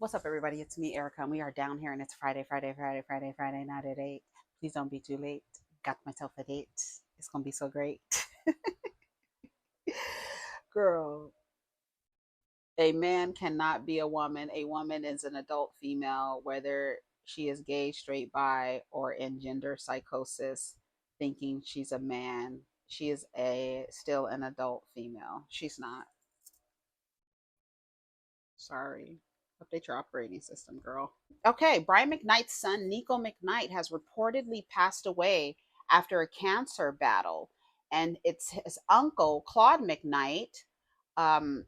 What's up, everybody? It's me, Erica, and we are down here, and it's Friday night at 8. Please don't be too late. Got myself a date. It's gonna be so great. Girl, a man cannot be a woman. A woman is an adult female, whether she is gay, straight, bi, or in gender psychosis, thinking she's a man. She is a still an adult female. She's not. Sorry. Update your operating system, girl. Okay, Brian McKnight's son, NikoMcKnight, has reportedly passed away after a cancer battle. And it's his uncle, Claude McKnight. Um,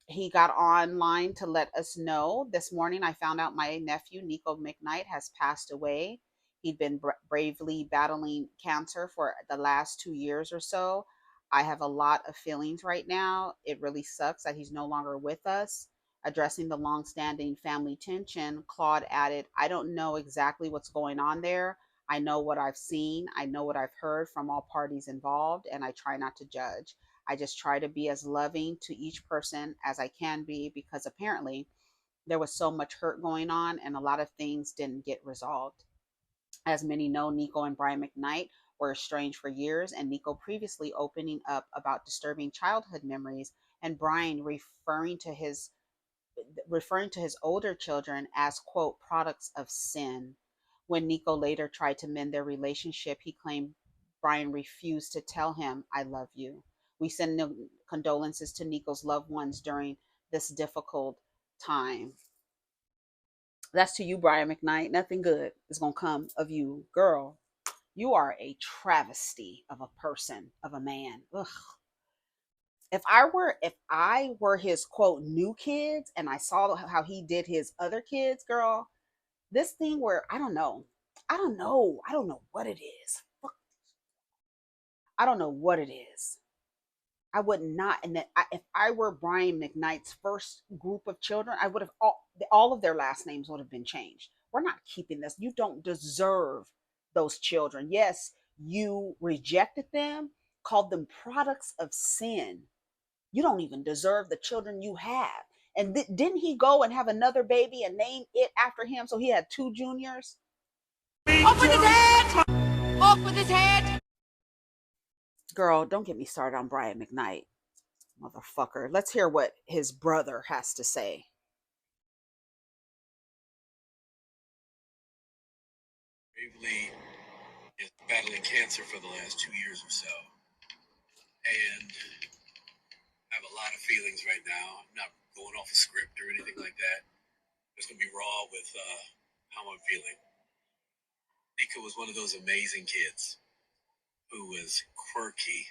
he got online to let us know. This morning, I found out my nephew, NikoMcKnight, has passed away. He'd been bravely battling cancer for the last 2 years or so. I have a lot of feelings right now. It really sucks that he's no longer with us. Addressing the longstanding family tension, Claude added, I don't know exactly what's going on there. I know what I've seen, I know what I've heard from all parties involved, and I try not to judge. I just try to be as loving to each person as I can be because apparently there was so much hurt going on and a lot of things didn't get resolved. As many know, Nico and Brian McKnight were estranged for years, and Nico previously opening up about disturbing childhood memories, and Brian referring to his older children as, quote, products of sin. When Nico later tried to mend their relationship, he claimed Brian refused to tell him, I love you. We send condolences to Nico's loved ones during this difficult time. That's to you, Brian McKnight. Nothing good is going to come of you. Girl, you are a travesty of a person, of a man. Ugh. If I were his quote new kids and I saw how he did his other kids, girl, this thing where I don't know what it is. I don't know what it is. I would not, and that if I were Brian McKnight's first group of children, I would have all of their last names would have been changed. We're not keeping this. You don't deserve those children. Yes, you rejected them, called them products of sin. You don't even deserve the children you have. And didn't he go and have another baby and name it after him? So he had two juniors. Off with his head! Off with his head! Girl, don't get me started on Brian McKnight, motherfucker. Let's hear what his brother has to say. Bravely is battling cancer for the last 2 years or so. And I have a lot of feelings right now. I'm not going off a script or anything like that. Just going to be raw with how I'm feeling. Nico was one of those amazing kids who was quirky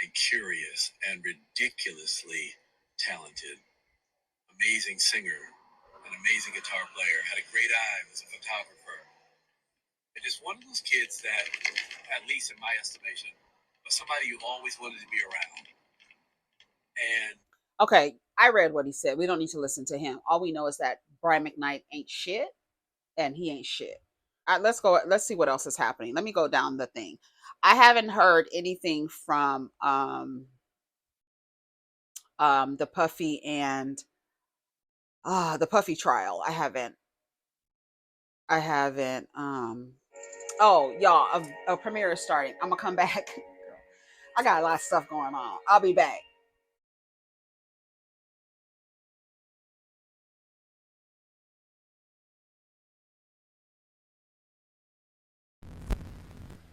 and curious and ridiculously talented. Amazing singer, an amazing guitar player, had a great eye, was a photographer. And just one of those kids that, at least in my estimation, was somebody you always wanted to be around. And Okay, I read what he said. We don't need to listen to him. All we know is that Brian McKnight ain't shit, and he ain't shit. Let's go. Let's see what else is happening. Let me go down the thing. I haven't heard anything from the Puffy and the Puffy trial. I haven't oh y'all, a premiere is starting. I'm gonna come back. I got a lot of stuff going on. I'll be back.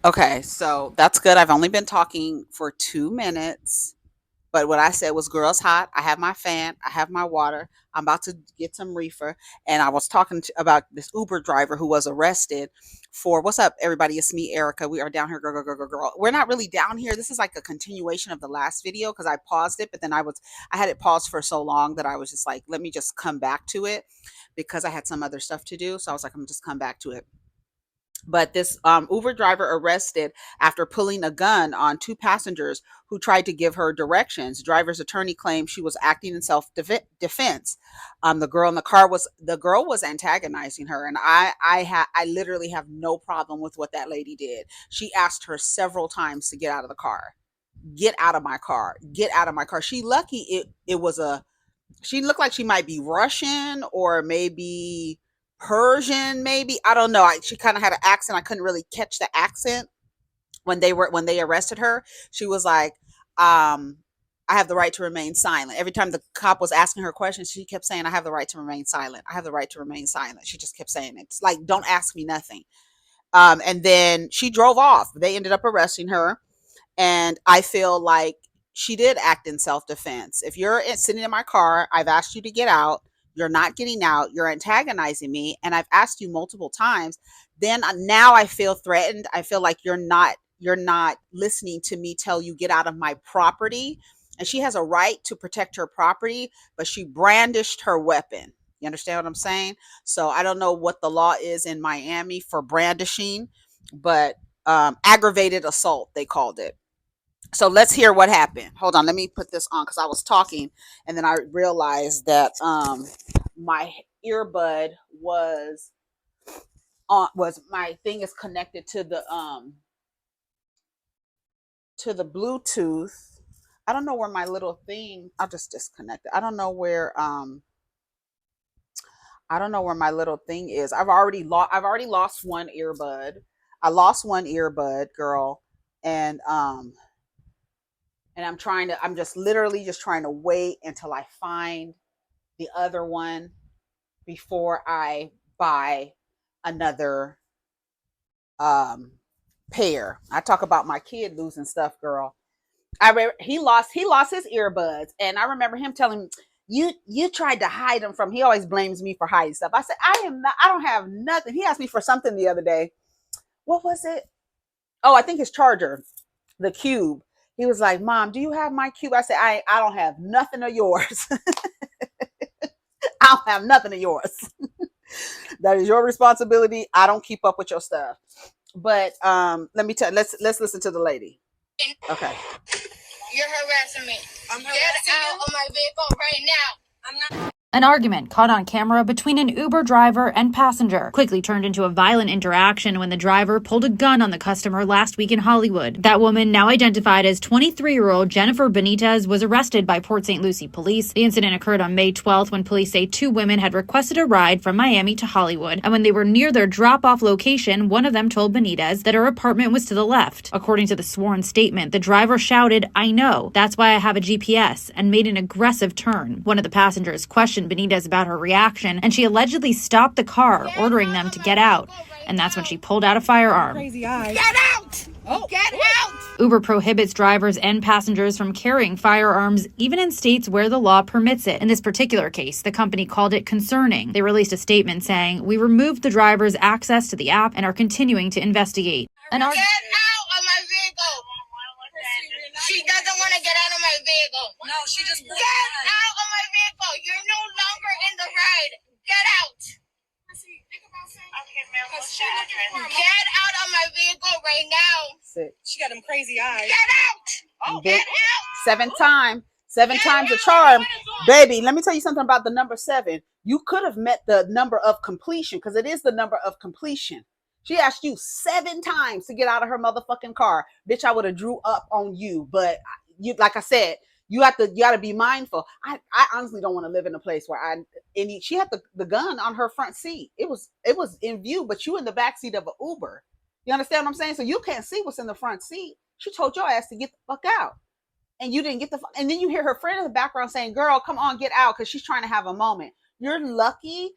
Okay, so that's good. I've only been talking for 2 minutes. But what I said was, girls hot. I have my fan. I have my water. I'm about to get some reefer. And I was talking about this Uber driver who was arrested for, what's up, everybody? It's me, Erica. We are down here, girl, girl, girl, girl, girl. We're not really down here. This is like a continuation of the last video because I paused it, but then I had it paused for so long that I was just like, let me just come back to it because I had some other stuff to do. So I was like, I'm just come back to it. But this Uber driver arrested after pulling a gun on two passengers who tried to give her directions. Driver's attorney claimed she was acting in self-defense. The girl was antagonizing her, and I literally have no problem with what that lady did. She asked her several times to get out of the car. Get out of my car. Get out of my car. She lucky it was a She looked like she might be Russian or maybe Persian, maybe. I don't know. She kind of had an accent. I couldn't really catch the accent when they arrested her. She was like, I have the right to remain silent. Every time the cop was asking her questions, she kept saying, I have the right to remain silent. I have the right to remain silent. She just kept saying it. It's like, don't ask me nothing. And then she drove off. They ended up arresting her. And I feel like she did act in self-defense. If you're sitting in my car, I've asked you to get out. You're not getting out. You're antagonizing me. And I've asked you multiple times. Then now I feel threatened. I feel like you're not listening to me tell you get out of my property. And she has a right to protect her property, but she brandished her weapon. You understand what I'm saying? So I don't know what the law is in Miami for brandishing, but aggravated assault, they called it. So let's hear what happened. Hold on, let me put this on because I was talking and then I realized that my earbud was my thing is connected to the Bluetooth. I don't know where my little thing. I'll just disconnect it. I don't know where my little thing is. I've already lost one earbud. I lost one earbud, girl, and I'm just literally just trying to wait until I find the other one before I buy another pair. I talk about my kid losing stuff, girl. He lost his earbuds, and I remember him telling me, you tried to hide them from. He always blames me for hiding stuff. I said, I don't have nothing. He asked me for something the other day. What was it? Oh, I think his charger, the cube. He was like, Mom, do you have my cube? I said, I don't have nothing of yours. I don't have nothing of yours. That is your responsibility. I don't keep up with your stuff. But let me tell. Let's listen to the lady. Okay. You're harassing me. Get out of my vehicle right now. I'm not. An argument caught on camera between an Uber driver and passenger quickly turned into a violent interaction when the driver pulled a gun on the customer last week in Hollywood. That woman, now identified as 23-year-old Jennifer Benitez, was arrested by Port St. Lucie police. The incident occurred on May 12th when police say two women had requested a ride from Miami to Hollywood, and when they were near their drop-off location, one of them told Benitez that her apartment was to the left. According to the sworn statement, the driver shouted, "I know, that's why I have a GPS," and made an aggressive turn. One of the passengers questioned Benitez about her reaction, and she allegedly stopped the car, ordering them to get out. And that's when she pulled out a firearm. Crazy eyes. Get out! Oh. Get out! Uber prohibits drivers and passengers from carrying firearms, even in states where the law permits it. In this particular case, the company called it concerning. They released a statement saying, "We removed the driver's access to the app and are continuing to investigate." Get out of my vehicle! She doesn't want to get out of my vehicle. No, she just get out of my vehicle. You're no longer in the ride. Get out. Okay, ma'am. Get out of my vehicle right now. She got them crazy eyes. Get out. Oh, get out. Seven times a charm. Baby, let me tell you something about the number 7. You could have met the number of completion because it is the number of completion. She asked you 7 times to get out of her motherfucking car. Bitch, I would have drew up on you. But you, like I said, you gotta be mindful. I honestly don't want to live in a place where she had the gun on her front seat. It was in view, but you in the back seat of an Uber. You understand what I'm saying? So you can't see what's in the front seat. She told your ass to get the fuck out. And you didn't get the fuck. And then you hear her friend in the background saying, "Girl, come on, get out," because she's trying to have a moment. You're lucky.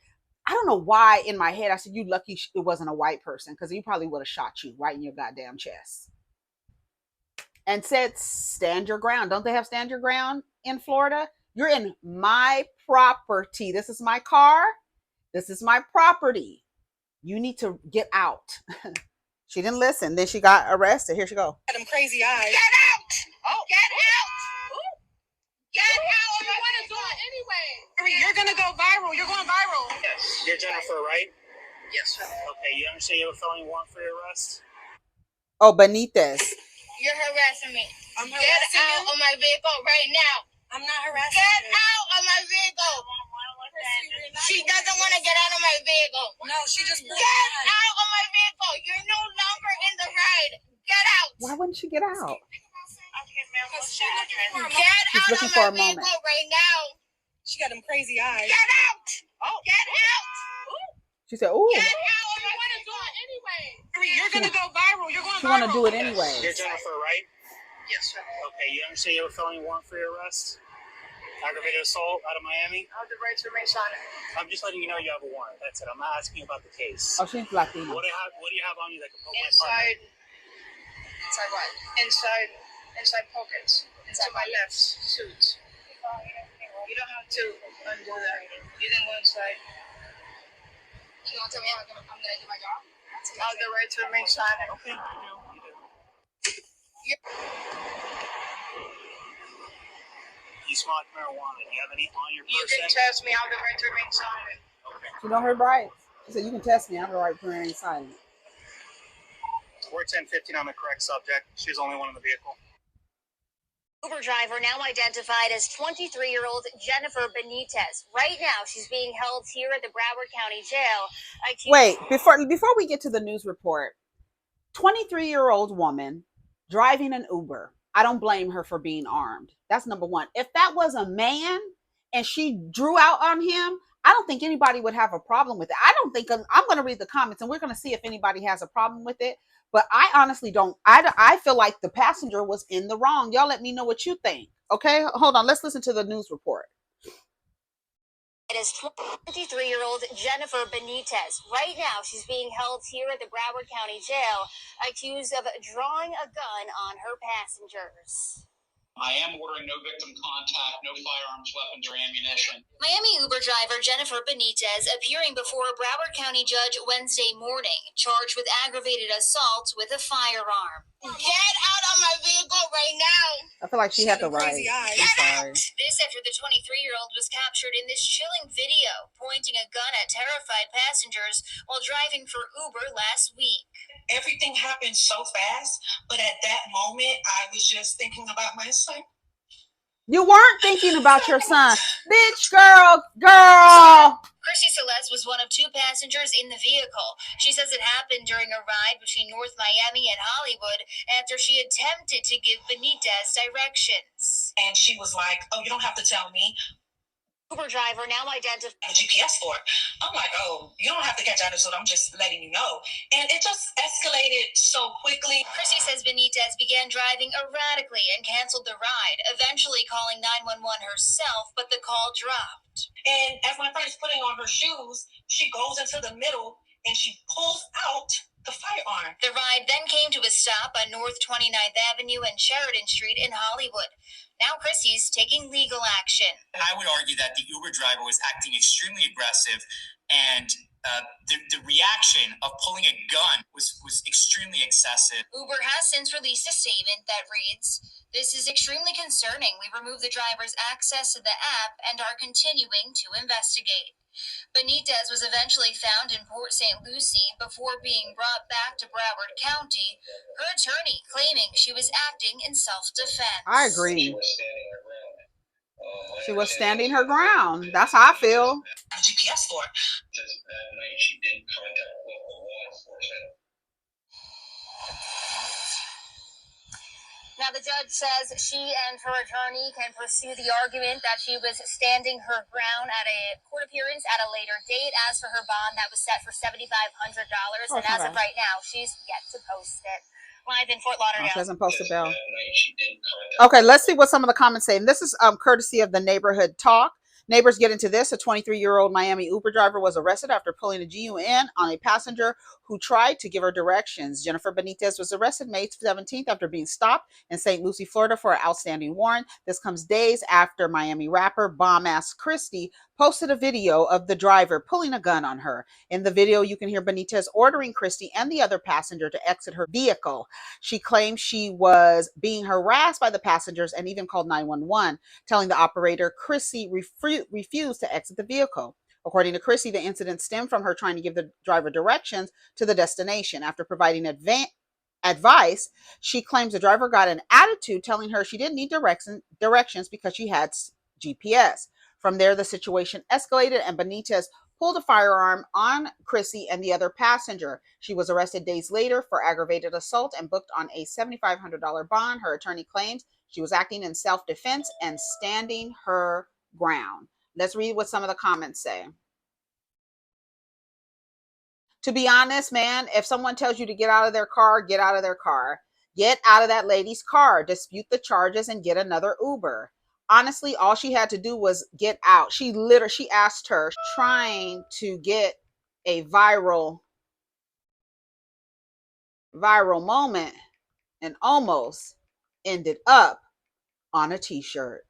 I don't know why in my head I said, you lucky it wasn't a white person, because he probably would have shot you right in your goddamn chest. And said, stand your ground. Don't they have stand your ground in Florida? You're in my property. This is my car. This is my property. You need to get out. She didn't listen. Then she got arrested. Here she go. Got them crazy eyes. Get out! Oh, get out! Get out! You want to do it anyway. You're going to go viral. You're going viral. Yes. You're Jennifer, right? Yes, sir. Okay, you understand you have a felony warrant for your arrest? Oh, Benitez. You're harassing me. I'm Get harassing out you? of my vehicle right now. I'm not harassing Get you. out of my vehicle. She doesn't want to get out of my vehicle. No, she just Get out of my vehicle. You're no longer in the ride. Get out. Why wouldn't she get out? Okay, ma'am. What's the address? Get She's out looking of for my a moment. vehicle right now. She got them crazy eyes. Get out! Oh, get out! She said, "Ooh." Get out! You want to do it anyway. You're gonna go viral. You're going She viral. want to do it anyway. You're Jennifer, right? Yes, sir. Okay, you understand you have a felony warrant for your arrest? Aggravated assault out of Miami? I have the right to remain silent. I'm just letting you know you have a warrant. That's it. I'm not asking you about the case. Oh, she's Latino. What do you have on you that can poke my Inside. Inside what? Inside pockets. Inside my left suit. You don't have to undo that. You didn't go inside. You don't tell me I'm gonna do my job? I have the right to remain silent. Okay, you do. You smoke marijuana. Do you have any on your person? You can test me. I have the right to remain silent. Okay. She know her rights. She said, "You can test me. I have the right to remain silent." We're 10-15 on the correct subject. She was the only one in the vehicle. Uber driver now identified as 23-year-old Jennifer Benitez. Right now, she's being held here at the Broward County Jail. Wait, before we get to the news report, 23-year-old woman driving an Uber. I don't blame her for being armed. That's number one. If that was a man and she drew out on him, I don't think anybody would have a problem with it. I don't think I'm going to read the comments and we're going to see if anybody has a problem with it. But I honestly don't. I feel like the passenger was in the wrong. Y'all let me know what you think. Okay, hold on. Let's listen to the news report. It is 23-year-old Jennifer Benitez. Right now, she's being held here at the Broward County Jail, accused of drawing a gun on her passengers. I am ordering no victim contact, no firearms, weapons, or ammunition. Miami Uber driver Jennifer Benitez appearing before a Broward County judge Wednesday morning, charged with aggravated assault with a firearm. Get out of my vehicle right now. I feel like she had the right. I'm sorry. This after the 23-year-old was captured in this chilling video, pointing a gun at terrified passengers while driving for Uber last week. Everything happened so fast, but at that moment, I was just thinking about my son. You weren't thinking about your son. Bitch, girl. Chrissy Celeste was one of two passengers in the vehicle. She says it happened during a ride between North Miami and Hollywood after she attempted to give Benitez directions. And she was like, "Oh, you don't have to tell me." Uber driver now identified a GPS for it. I'm like, "Oh, you don't have to catch attitude. I'm just letting you know." And it just escalated so quickly. Chrissy says Benitez began driving erratically and canceled the ride, eventually calling 911 herself, but the call dropped. And as my friend is putting on her shoes, she goes into the middle and she pulls out the firearm. The ride then came to a stop on North 29th Avenue and Sheridan Street in Hollywood. Now Chrissy's taking legal action. I would argue that the Uber driver was acting extremely aggressive, and the reaction of pulling a gun was extremely excessive. Uber has since released a statement that reads, "This is extremely concerning. We removed the driver's access to the app and are continuing to investigate." Benitez was eventually found in Port St. Lucie before being brought back to Broward County, her attorney claiming she was acting in self-defense. I agree. She was standing her ground. That's how I feel. GPS for it. That night she did contact local law enforcement. Now, the judge says she and her attorney can pursue the argument that she was standing her ground at a court appearance at a later date. As for her bond, that was set for $7,500, and as of right now, she's yet to post it. Live in Fort Lauderdale. She hasn't posted bill. Okay, let's see what some of the comments say. And this is courtesy of the Neighborhood Talk. Neighbors get into this. A 23-year-old Miami Uber driver was arrested after pulling a GUN on a passenger who tried to give her directions. Jennifer Benitez was arrested May 17th after being stopped in St. Lucie, Florida for an outstanding warrant. This comes days after Miami rapper Bomb-Ass Christie posted a video of the driver pulling a gun on her. In the video, you can hear Benitez ordering Christie and the other passenger to exit her vehicle. She claimed she was being harassed by the passengers and even called 911, telling the operator Christie refused to exit the vehicle. According to Chrissy, the incident stemmed from her trying to give the driver directions to the destination. After providing advice, she claims the driver got an attitude telling her she didn't need directions because she had GPS. From there, the situation escalated and Benitez pulled a firearm on Chrissy and the other passenger. She was arrested days later for aggravated assault and booked on a $7,500 bond. Her attorney claims she was acting in self-defense and standing her ground. Let's read what some of the comments say. To be honest, man, if someone tells you to get out of their car, get out of their car. Get out of that lady's car, dispute the charges, and get another Uber. Honestly, all she had to do was get out. She asked her, trying to get a viral moment, and almost ended up on a t-shirt.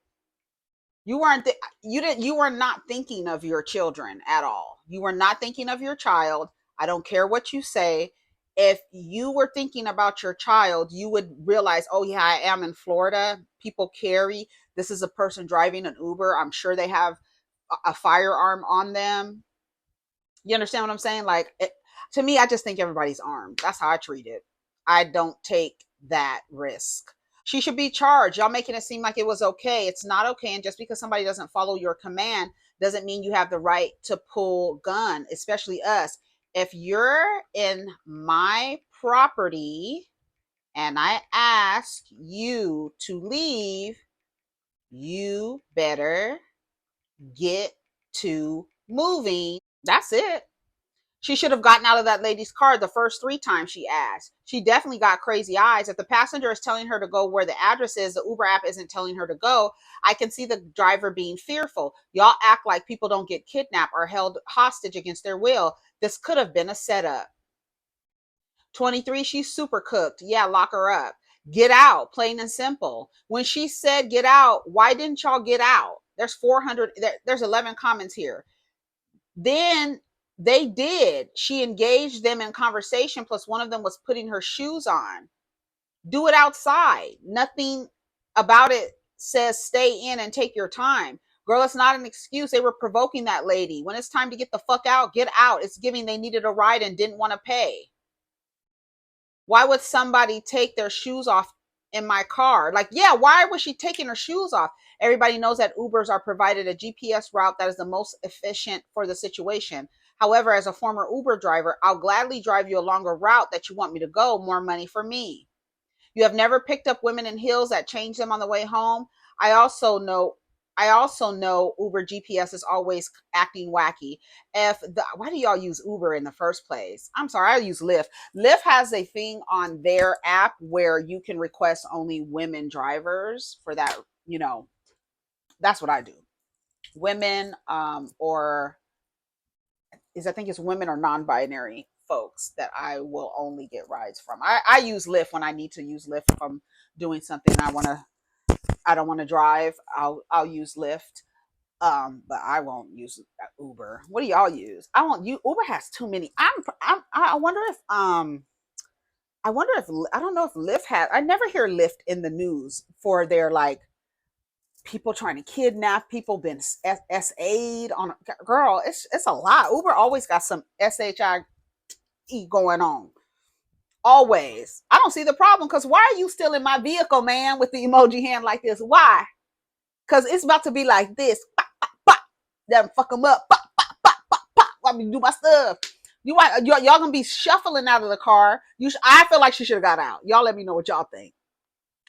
You were not thinking of your children at all. You were not thinking of your child. I don't care what you say. If you were thinking about your child, you would realize, oh yeah, I am in Florida. People carry. This is a person driving an Uber. I'm sure they have a firearm on them. You understand what I'm saying? Like, to me, I just think everybody's armed. That's how I treat it. I don't take that risk. She should be charged. Y'all making it seem like it was okay. It's not okay. And just because somebody doesn't follow your command doesn't mean you have the right to pull gun, especially us. If you're in my property and I ask you to leave, you better get to moving. That's it. She should have gotten out of that lady's car the first 3 times she asked. She definitely got crazy eyes. If the passenger is telling her to go where the address is, the Uber app isn't telling her to go. I can see the driver being fearful. Y'all act like people don't get kidnapped or held hostage against their will. This could have been a setup. 23, she's super cooked. Yeah, lock her up. Get out, plain and simple. When she said get out, why didn't y'all get out? There's 400, there's 11 comments here. Then they did. She engaged them in conversation, plus one of them was putting her shoes on. Do it outside. Nothing about it says stay in and take your time. Girl, it's not an excuse. They were provoking that lady. When it's time to get the fuck out, get out. It's giving they needed a ride and didn't want to pay. Why would somebody take their shoes off in my car? Like, yeah, why was she taking her shoes off? Everybody knows that Ubers are provided a GPS route that is the most efficient for the situation. However, as a former Uber driver, I'll gladly drive you a longer route that you want me to go, more money for me. You have never picked up women in heels that change them on the way home. I also know Uber GPS is always acting wacky. Why do y'all use Uber in the first place? I'm sorry, I use Lyft. Lyft has a thing on their app where you can request only women drivers for that. That's what I do. Women, or I think it's women or non-binary folks that I will only get rides from. I use Lyft when I need to use Lyft if I'm doing something I don't want to drive. I'll use Lyft. But I won't use Uber. What do y'all use? I won't use Uber. Has too many. I wonder if I don't know if Lyft has. I never hear Lyft in the news for their like people trying to kidnap people, been SA'd on. Girl, it's a lot. Uber always got some SHIE going on. Always. I don't see the problem, because why are you still in my vehicle, man, with the emoji hand like this? Why? Because it's about to be like this. Pop, pop, pop. Then fuck them up. Pop, pop, pop, pop, pop. Let me do my stuff. Y'all gonna be shuffling out of the car. I feel like she should have got out. Y'all let me know what y'all think.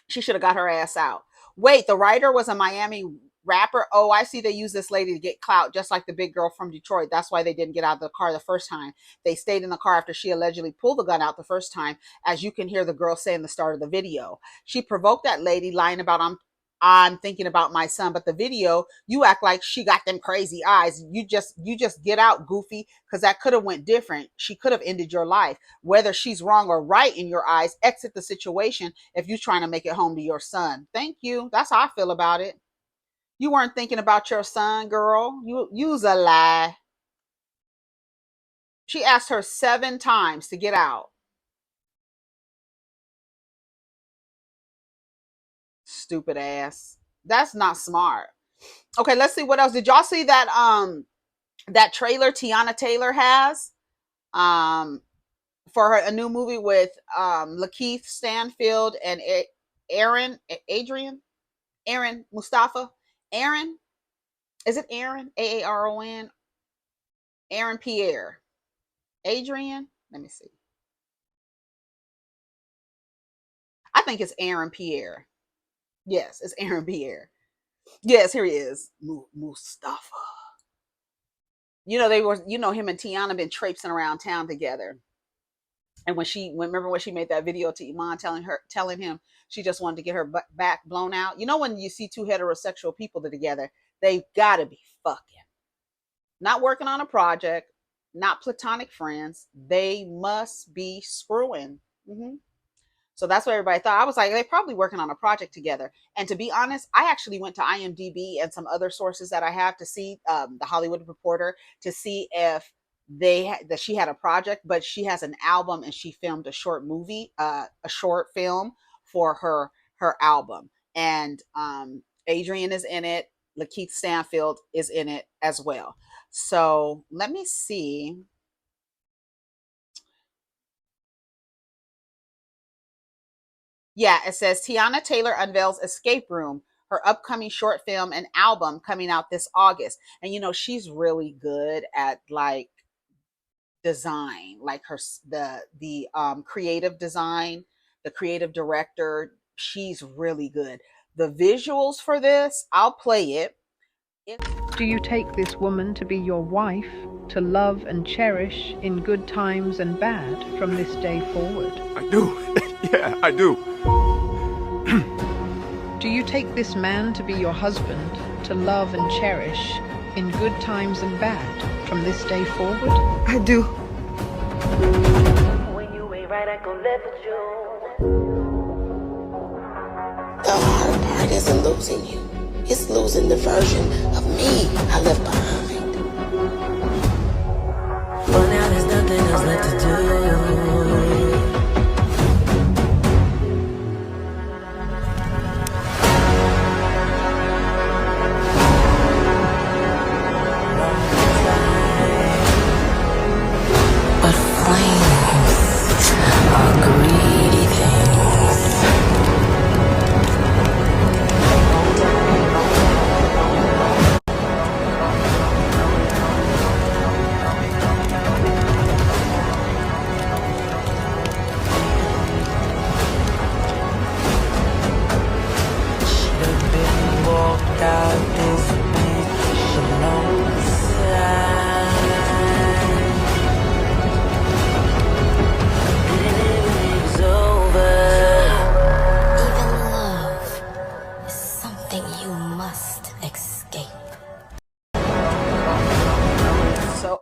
She should have got her ass out. Wait, the writer was a Miami rapper. Oh, I see. They use this lady to get clout, just like the big girl from Detroit. That's why they didn't get out of the car the first time. They stayed in the car after she allegedly pulled the gun out the first time, as you can hear the girl say in the start of the video. She provoked that lady, lying about I'm thinking about my son. But the video, you act like she got them crazy eyes. You just get out, goofy, because that could have went different. She could have ended your life. Whether she's wrong or right in your eyes, exit the situation if you're trying to make it home to your son. Thank you. That's how I feel about it. You weren't thinking about your son, girl. You's a lie. She asked her 7 times to get out. Stupid ass. That's not smart. Okay, let's see what else. Did y'all see that trailer Teyana Taylor has for a new movie with Lakeith Stanfield and Aaron Mustafa? Aaron? Is it Aaron? Aaron? Aaron Pierre. Adrian? Let me see. I think it's Aaron Pierre. Yes, it's Aaron Pierre. Yes, here he is. Mustafa. They were, him and Teyana been traipsing around town together. And remember when she made that video to Iman telling him she just wanted to get her back blown out. When you see two heterosexual people together, they gotta be fucking. Not working on a project, not platonic friends. They must be screwing. Mm-hmm. So that's what everybody thought. I was like, they're probably working on a project together. And to be honest, I actually went to IMDb and some other sources that I have to see, the Hollywood Reporter, to see if that she had a project, but she has an album and she filmed a short movie, a short film for her album. And Adrian is in it. Lakeith Stanfield is in it as well. So let me see. Yeah, it says Teyana Taylor unveils Escape Room, her upcoming short film and album coming out this August. And she's really good at like design, like the creative design, the creative director. She's really good. The visuals for this, I'll play it. Do you take this woman to be your wife, to love and cherish in good times and bad from this day forward? I do. Yeah, I do. Do you take this man to be your husband, to love and cherish in good times and bad from this day forward? I do. When you ain't right, I gon' live with you. The hard part isn't losing you. It's losing the version of me I left behind. But now there's nothing else left to do. But flames are greedy things.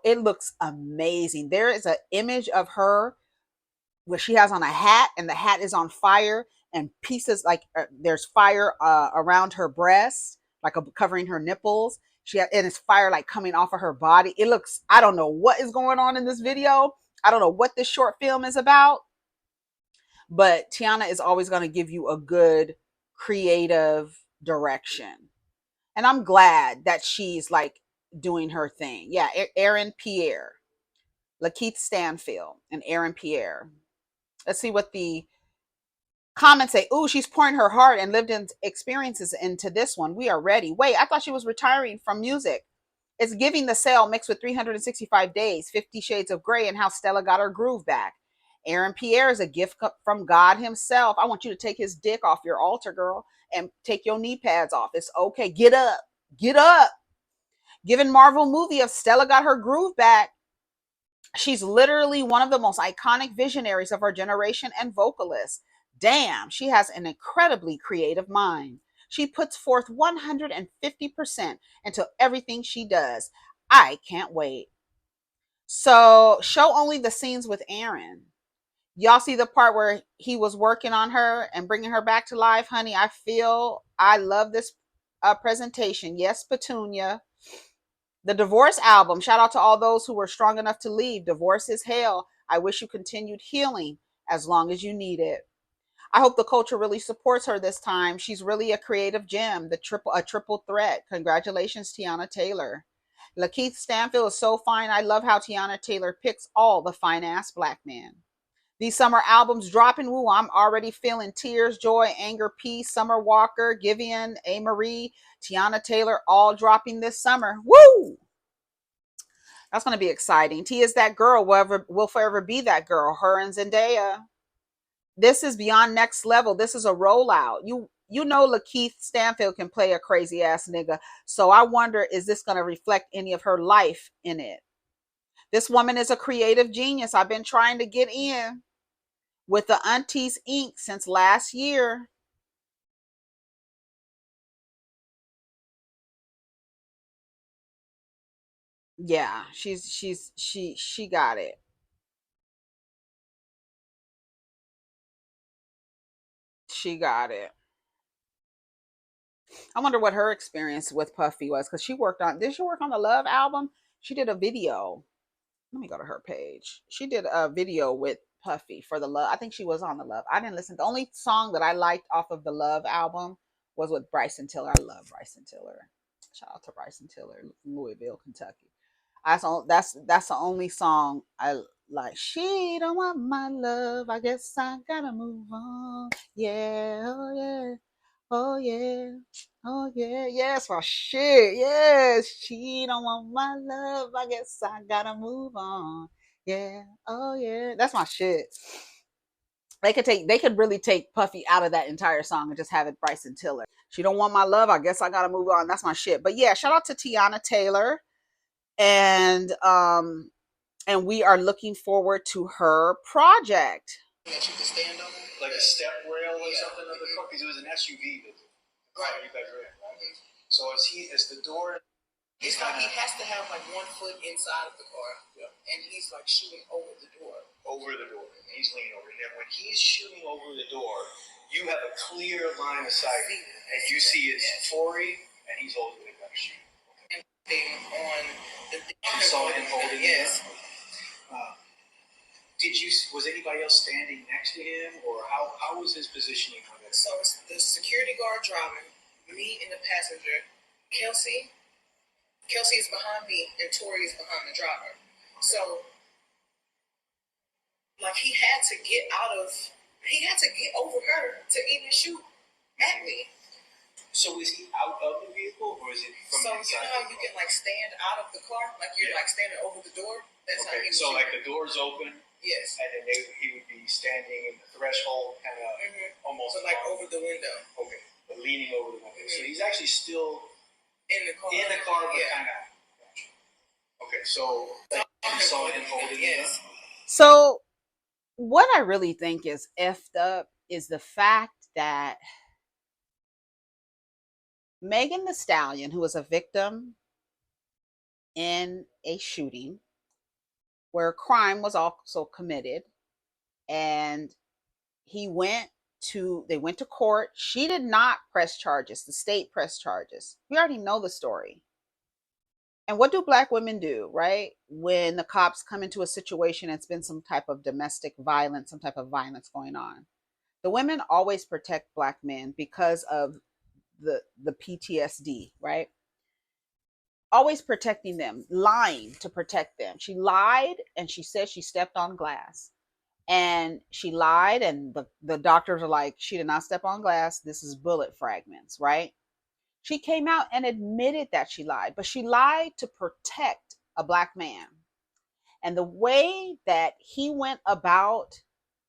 It looks amazing. There is an image of her where she has on a hat and the hat is on fire and pieces like there's fire around her breast, like covering her nipples. And it's fire like coming off of her body. It looks, I don't know what is going on in this video. I don't know what this short film is about, but Teyana is always going to give you a good creative direction. And I'm glad that she's like doing her thing. Yeah, Aaron Pierre, Lakeith Stanfield, and Aaron Pierre. Let's see what the comments say. Ooh, she's pouring her heart and lived in experiences into this one. We are ready. Wait, I thought she was retiring from music. It's giving the sale mixed with 365 days, 50 Shades of Grey, and how Stella got her groove back. Aaron Pierre is a gift from God himself. I want you to take his dick off your altar, girl, and take your knee pads off. It's okay. Get up. Get up. Given Marvel movie of Stella got her groove back. She's literally one of the most iconic visionaries of our generation and vocalist. Damn, she has an incredibly creative mind. She puts forth 150% into everything she does. I can't wait. So, show only the scenes with Aaron. Y'all see the part where he was working on her and bringing her back to life? Honey, I love this presentation. Yes, Petunia. The Divorce album. Shout out to all those who were strong enough to leave. Divorce is hell. I wish you continued healing as long as you need it. I hope the culture really supports her this time. She's really a creative gem, a triple threat. Congratulations, Teyana Taylor. Lakeith Stanfield is so fine. I love how Teyana Taylor picks all the fine-ass black men. These summer albums dropping. Woo, I'm already feeling tears, joy, anger, peace. Summer Walker, Giveon, A. Marie, Teyana Taylor, all dropping this summer. Woo! That's going to be exciting. T is that girl, will forever be that girl. Her and Zendaya. This is beyond next level. This is a rollout. you know, Lakeith Stanfield can play a crazy ass nigga. So I wonder, is this going to reflect any of her life in it? This woman is a creative genius. I've been trying to get in with the Aunties Inc. since last year. Yeah, she got it. She got it. I wonder what her experience with Puffy was, because she worked on, did she work on the Love album? She did a video. Let me go to her page. She did a video with Puffy for the Love. I think she was on the Love. I didn't listen. The only song that I liked off of the Love album was with Bryson Tiller. I love Bryson Tiller. Shout out to Bryson Tiller, Louisville, Kentucky. That's the only song I like. She don't want my love. I guess I gotta move on. Yeah, oh yeah. Oh yeah, oh yeah, yes, my shit, yes. She don't want my love. I guess I gotta move on. Yeah, oh yeah, that's my shit. They could really take Puffy out of that entire song and just have it Bryson Tiller. She don't want my love. I guess I gotta move on. That's my shit. But yeah, shout out to Teyana Taylor, and we are looking forward to her project. That you could stand on, like a step rail or something of the car, because it was an SUV. Right. So as the door, It's like he has to have like 1 foot inside of the car, yeah, and he's like shooting over the door. Over the door. He's leaning over. And when he's shooting over the door, you have a clear line of sight, and you see it's Tory, and he's holding the gun. And on the thing. You saw him holding it. Yes. Was anybody else standing next to him, or how was his positioning on that? So it's the security guard driving, me and the passenger, Kelsey is behind me, and Tory is behind the driver. So, like, he had to get over her to even shoot at me. So is he out of the vehicle, or is it from so the inside? So you know how you can like stand out of the car, like you're like standing over the door. That's how he was so shooting. Like the door's open. Yes. And then he would be standing in the threshold, kind of almost so like over the window. Okay, but leaning over the window. So he's actually still in the car. But kind of. Okay, so you saw him holding it. So what I really think is effed up is the fact that MeganTheeStallion, who was a victim in a shooting where a crime was also committed, and they went to court. She did not press charges. The state pressed charges. We already know the story. And what do Black women do, right? When the cops come into a situation, it's been some type of domestic violence, some type of violence going on. The women always protect Black men because of the PTSD, right? Always protecting them, lying to protect them. She lied and she said she stepped on glass. And she lied, and the doctors are like, she did not step on glass. This is bullet fragments, right? She came out and admitted that she lied, but she lied to protect a Black man. And the way that he went about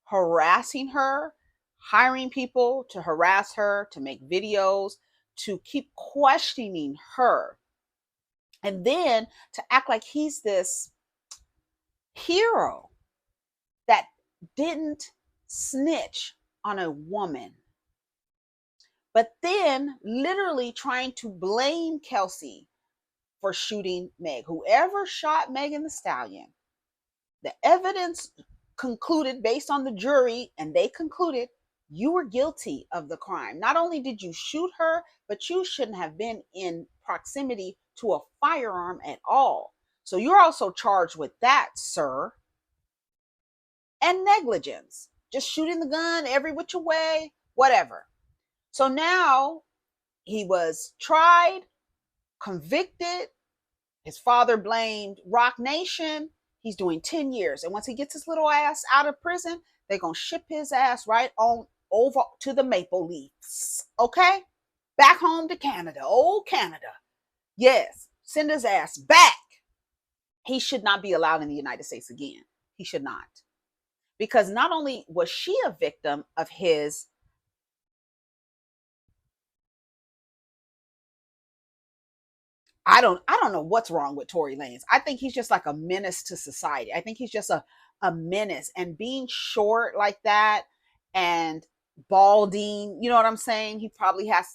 harassing her, hiring people to harass her, to make videos, to keep questioning her, and then to act like he's this hero that didn't snitch on a woman, but then literally trying to blame Kelsey for shooting Meg. Whoever shot MeganTheeStallion, the evidence concluded based on the jury, and they concluded you were guilty of the crime. Not only did you shoot her, but you shouldn't have been in proximity to a firearm at all. So you're also charged with that, sir. And negligence, just shooting the gun every which way, whatever. So now he was tried, convicted. His father blamed Rock Nation. He's doing 10 years. And once he gets his little ass out of prison, they're going to ship his ass right on over to the Maple Leafs. Okay? Back home to Canada. Old Canada. Yes. Send his ass back. He should not be allowed in the United States again. He should not. Because not only was she a victim of his I don't know what's wrong with Tory Lanez. I think he's just like a menace to society. I think he's just a menace, and being short like that and balding, you know what I'm saying? He probably has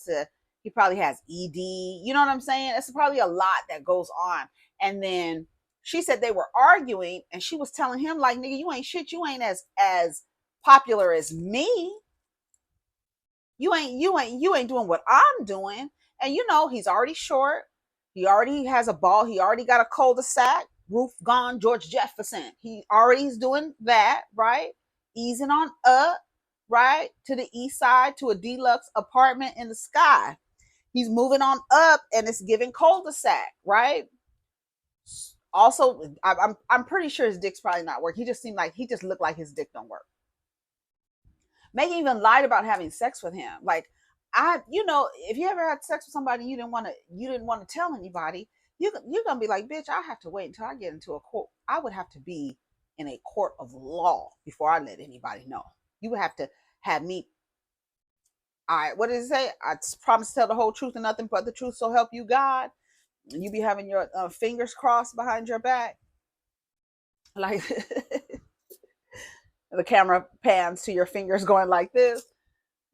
ED, you know what I'm saying? It's probably a lot that goes on. And then she said they were arguing and she was telling him like, nigga, you ain't shit. You ain't as popular as me. You ain't doing what I'm doing. And you know, he's already short. He already has a ball. He already got a cul-de-sac. Roof gone, George Jefferson. He already is doing that, right? Easing on up, right? To the east side, to a deluxe apartment in the sky. He's moving on up and it's giving cul-de-sac, right? Also, I'm pretty sure his dick's probably not working. He just looked like his dick don't work. Megan even lied about having sex with him. Like, if you ever had sex with somebody you didn't want to tell anybody, you're gonna be like, bitch, I have to wait until I get into a court. I would have to be in a court of law before I let anybody know. You would have to have me. All right, what does it say? I promise to tell the whole truth and nothing but the truth, so help you God. And you be having your fingers crossed behind your back, like the camera pans to your fingers going like this,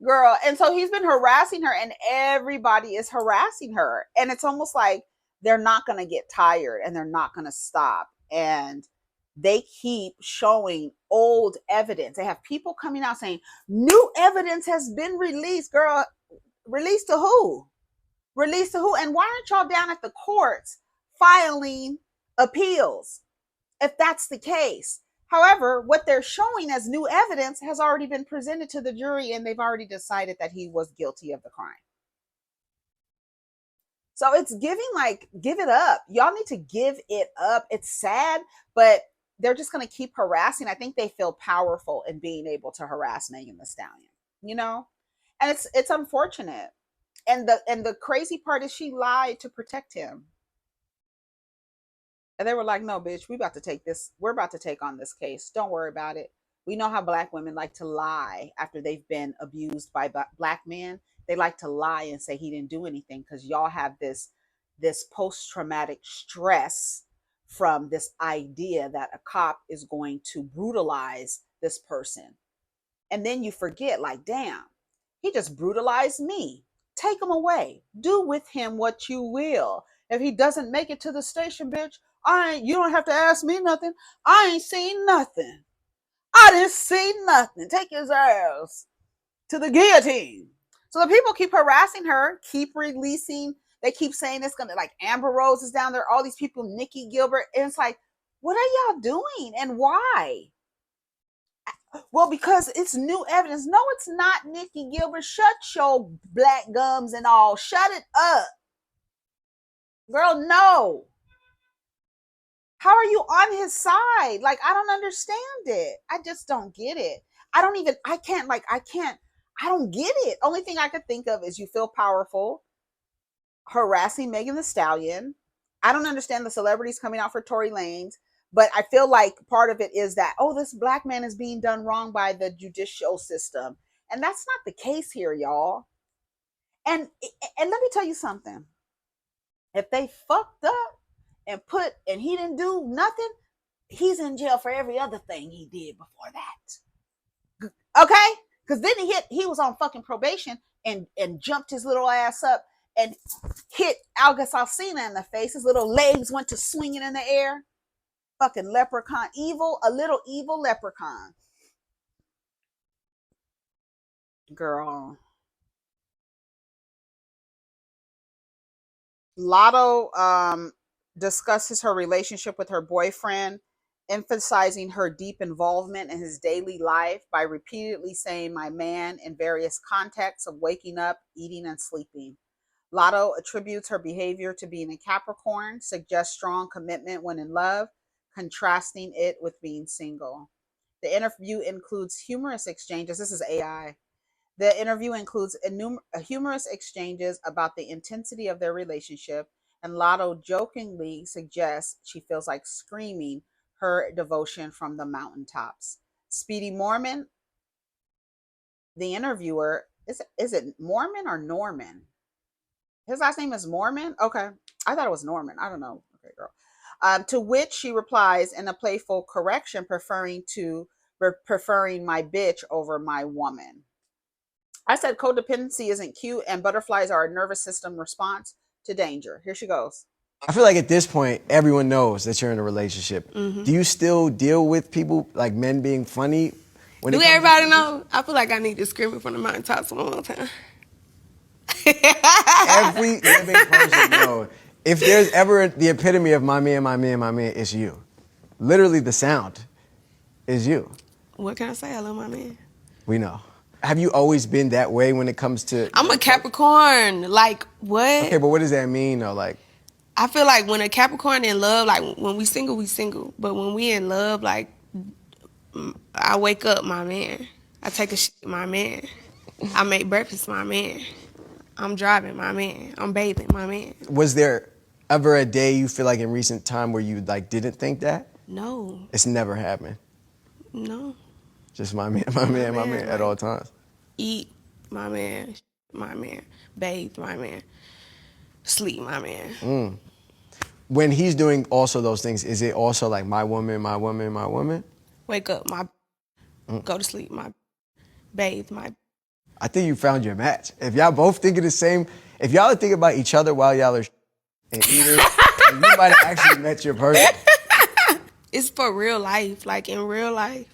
girl. And so he's been harassing her and everybody is harassing her. And it's almost like they're not going to get tired and they're not going to stop. And they keep showing old evidence. They have people coming out saying, new evidence has been released. Girl, released to who? Released to who? And why aren't y'all down at the courts filing appeals if that's the case? However, what they're showing as new evidence has already been presented to the jury and they've already decided that he was guilty of the crime. So it's giving like, give it up. Y'all need to give it up. It's sad, but they're just going to keep harassing. I think they feel powerful in being able to harass MeganTheeStallion, you know? And it's unfortunate. And the crazy part is she lied to protect him. And they were like, no, bitch, we're about to take on this case. Don't worry about it. We know how Black women like to lie after they've been abused by Black men. They like to lie and say he didn't do anything because y'all have this post-traumatic stress from this idea that a cop is going to brutalize this person. And then you forget, like, damn, he just brutalized me. Take him away. Do with him what you will. If he doesn't make it to the station, bitch, you don't have to ask me nothing. I ain't seen nothing. I didn't see nothing. Take his ass to the guillotine. So the people keep harassing her, keep releasing. They keep saying it's going to, like, Amber Rose is down there, all these people, Nikki Gilbert. And it's like, what are y'all doing and why? Well, because it's new evidence. No, it's not, Nikki Gilbert. Shut your black gums and all. Shut it up. Girl, no. How are you on his side? Like, I don't understand it. I just don't get it. I don't get it. Only thing I could think of is you feel powerful, harassing MeganTheeStallion. I don't understand the celebrities coming out for Tory Lanez, but I feel like part of it is that, oh, this Black man is being done wrong by the judicial system. And that's not the case here, y'all. And let me tell you something. If they fucked up and he didn't do nothing, he's in jail for every other thing he did before that. Okay? Because then he was on fucking probation and jumped his little ass up and hit Algus Alsina in the face. His little legs went to swinging in the air. Fucking leprechaun. A little evil leprechaun. Girl. Latto discusses her relationship with her boyfriend, emphasizing her deep involvement in his daily life by repeatedly saying my man in various contexts of waking up, eating, and sleeping. Latto attributes her behavior to being a Capricorn, suggests strong commitment when in love, contrasting it with being single. The interview includes humorous exchanges. This is AI. The interview includes humorous exchanges about the intensity of their relationship, and Latto jokingly suggests she feels like screaming her devotion from the mountaintops. Speedy Mormon, the interviewer, is it Mormon or Norman? His last name is Mormon? Okay. I thought it was Norman. I don't know. Okay, girl. To which she replies in a playful correction, preferring my bitch over my woman. I said codependency isn't cute, and butterflies are a nervous system response to danger. Here she goes. I feel like at this point, everyone knows that you're in a relationship. Mm-hmm. Do you still deal with people, like men being funny? Do everybody know? I feel like I need to scream in front of my entire one more time. Every living person knows. If there's ever the epitome of my man, it's you. Literally, the sound is you. What can I say? I love my man. We know. Have you always been that way when it comes to... I'm a Capricorn. Like, what? Okay, but what does that mean, though? Like, I feel like when a Capricorn in love, like, when we single, we single. But when we in love, like, I wake up, my man. I take a shit, my man. I make breakfast, my man. I'm driving, my man. I'm bathing, my man. Was there ever a day you feel like in recent time where you, like, didn't think that? No. It's never happened? No. Just my man at all times. Eat, my man. Bathe, my man. Sleep, my man. When he's doing also those things, is it also like my woman? Wake up, my go to sleep, my bathe, my... I think you found your match. If y'all both thinking the same, if y'all are thinking about each other while y'all are and eating, you might have actually met your person. It's for real life. Like, in real life,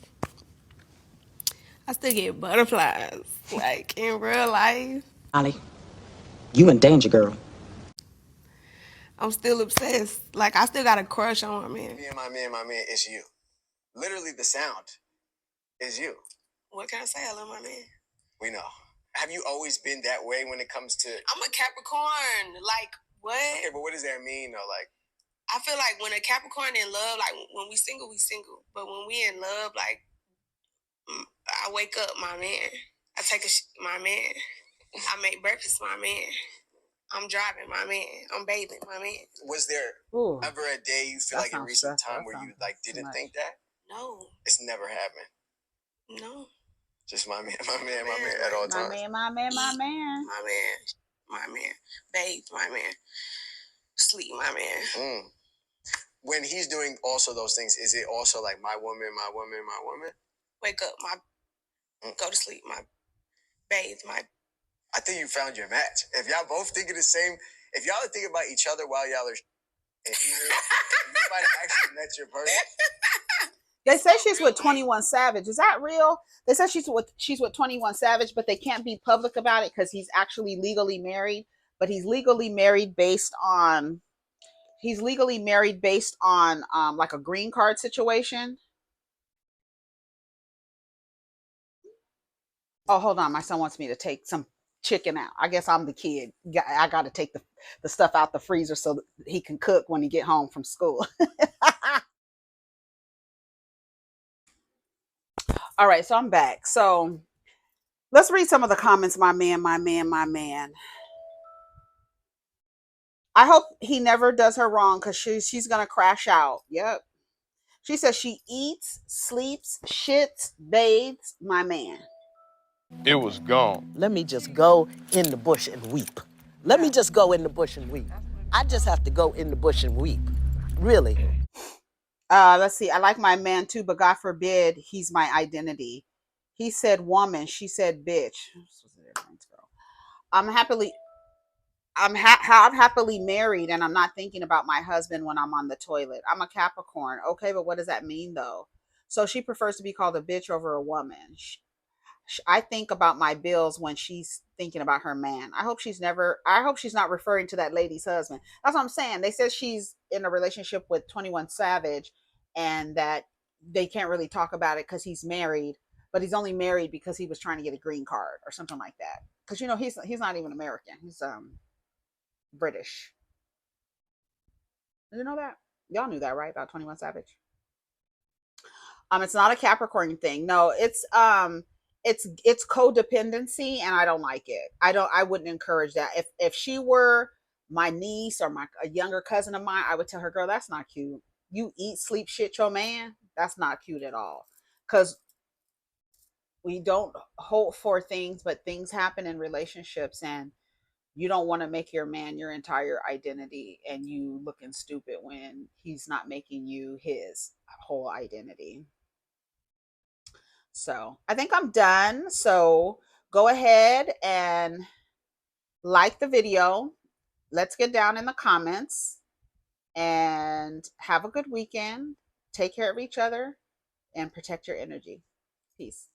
I still get butterflies. Like, in real life. Ollie, you in danger, girl. I'm still obsessed. Like, I still got a crush on my man. Me and my man, it's you. Literally, the sound is you. What can I say? I love my man. We know. Have you always been that way when it comes to... I'm a Capricorn. Like, what? Okay, but what does that mean, though? Like, I feel like when a Capricorn in love, like, when we single, we single. But when we in love, like, I wake up, my man. I take a shit, my man. I make breakfast, my man. I'm driving, my man. I'm bathing, my man. Was there ever a day you feel like in recent time where you, like, didn't think that? No. It's never happened? No. Just my man at all times. My man. My man. Bathe, my man. Sleep, my man. When he's doing also those things, is it also like my woman? Wake up, my... Go to sleep, my... Bathe, my... I think you found your match. If y'all both thinking the same, if y'all are thinking about each other while y'all are and eating, you might have actually met your person. They say she's with 21 Savage. Is that real? They said she's with 21 Savage, but they can't be public about it because he's actually legally married. But he's legally married based on like a green card situation. Oh, hold on. My son wants me to take some chicken out. I guess I'm the kid. I got to take the stuff out the freezer so that he can cook when he get home from school. All right, so I'm back. So let's read some of the comments. My man. I hope he never does her wrong because she's going to crash out. Yep. She says she eats, sleeps, shits, bathes, my man. It was gone. Let me just go in the bush and weep. Let me just go in the bush and weep. I just have to go in the bush and weep. Really. Let's see. I like my man too, but God forbid he's my identity. He said woman. She said bitch. I'm happily married and I'm not thinking about my husband when I'm on the toilet. I'm a Capricorn. Okay, but what does that mean though? So she prefers to be called a bitch over a woman. I think about my bills when she's thinking about her man. I hope she's not referring to that lady's husband. That's what I'm saying. They said she's in a relationship with 21 Savage and that they can't really talk about it because he's married, but he's only married because he was trying to get a green card or something like that. Because, you know, he's not even American. He's British. Did you know that? Y'all knew that, right? About 21 Savage? It's not a Capricorn thing. No, it's codependency and I don't like it. I wouldn't encourage that. If she were my niece or a younger cousin of mine, I would tell her, girl, that's not cute. You eat, sleep, shit your man. That's not cute at all. Because we don't hope for things, but things happen in relationships and You don't want to make your man your entire identity and you looking stupid when he's not making you his whole identity. So I think I'm done. So go ahead and like the video. Let's get down in the comments and have a good weekend. Take care of each other and protect your energy. Peace.